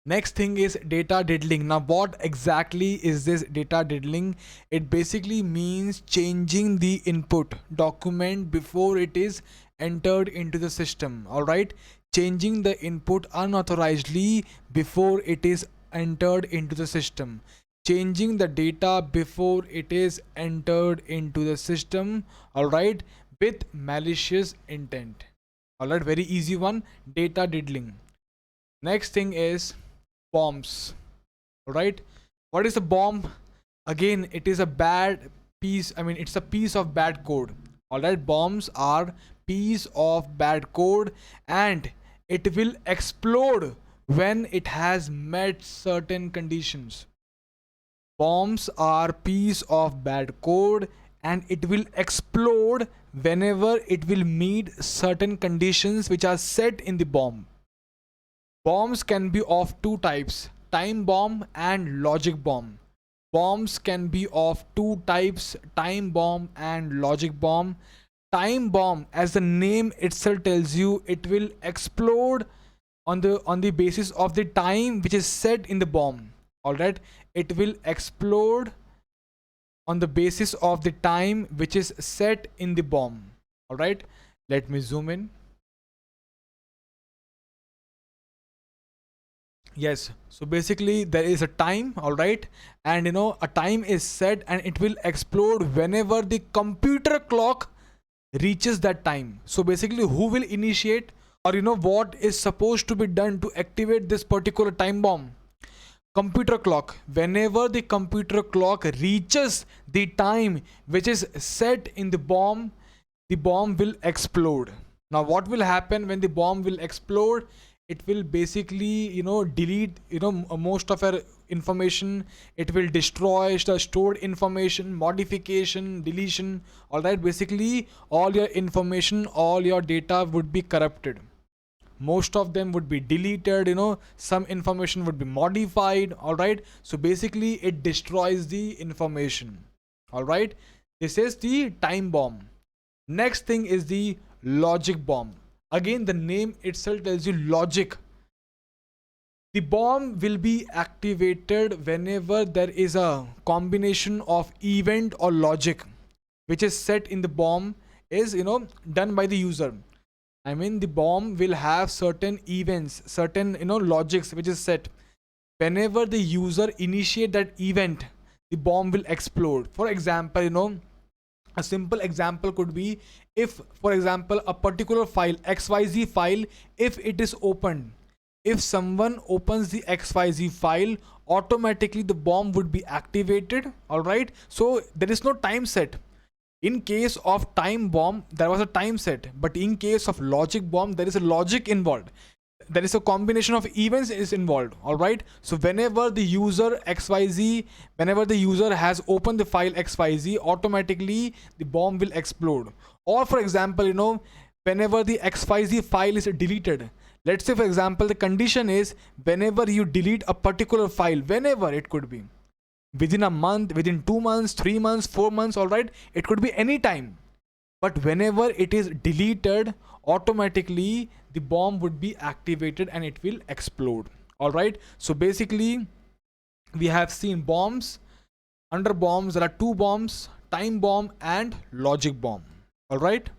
Next thing is data diddling. Now what exactly is this data diddling? It basically means changing the input document before it is entered into the system. Alright, changing the input unauthorizedly before it is entered into the system, changing the data before it is entered into the system. Alright, with malicious intent. Alright, very easy one, data diddling. Next thing is bombs. Alright, what is a bomb? Again, it is a bad piece, I mean it's a piece of bad code. Alright, bombs are piece of bad code and it will explode when it has met certain conditions. Bombs are piece of bad code and it will explode whenever it will meet certain conditions which are set in the bomb. Bombs can be of two types, time bomb and logic bomb. Bombs can be of two types, time bomb and logic bomb. Time bomb, as the name itself tells you, it will explode on the basis of the time which is set in the bomb. Alright, it will explode on the basis of the time which is set in the bomb. Alright, let me zoom in. Yes, so basically there is a time, all right, and a time is set and it will explode whenever the computer clock reaches that time. So basically who will initiate, or what is supposed to be done to activate this particular time bomb? Computer clock. Whenever the computer clock reaches the time which is set in the bomb will explode. Now what will happen when the bomb will explode? It will basically delete most of our information. It will destroy the stored information, modification, deletion. All right, basically all your information, all your data would be corrupted. Most of them would be deleted, some information would be modified. All right, so basically it destroys the information. All right, this is the time bomb. Next thing is the logic bomb. Again, the name itself tells you logic. The bomb will be activated whenever there is a combination of event or logic which is set in the bomb is done by the user. I mean the bomb will have certain events, certain logics which is set. Whenever the user initiate that event, the bomb will explode. For example, a simple example could be, if for example a particular file, xyz file, if it is opened, if someone opens the xyz file, automatically the bomb would be activated. All right, so there is no time set. In case of time bomb there was a time set, but in case of logic bomb there is a logic involved, there is a combination of events is involved. All right, so whenever the user xyz, whenever the user has opened the file xyz, automatically the bomb will explode. Or for example, whenever the xyz file is deleted, let's say for example the condition is whenever you delete a particular file, whenever it could be within a month, within 2 months, 3 months, 4 months, all right, it could be any time, but whenever it is deleted, automatically the bomb would be activated and it will explode. All right, so basically we have seen bombs. Under bombs there are two bombs, time bomb and logic bomb. All right,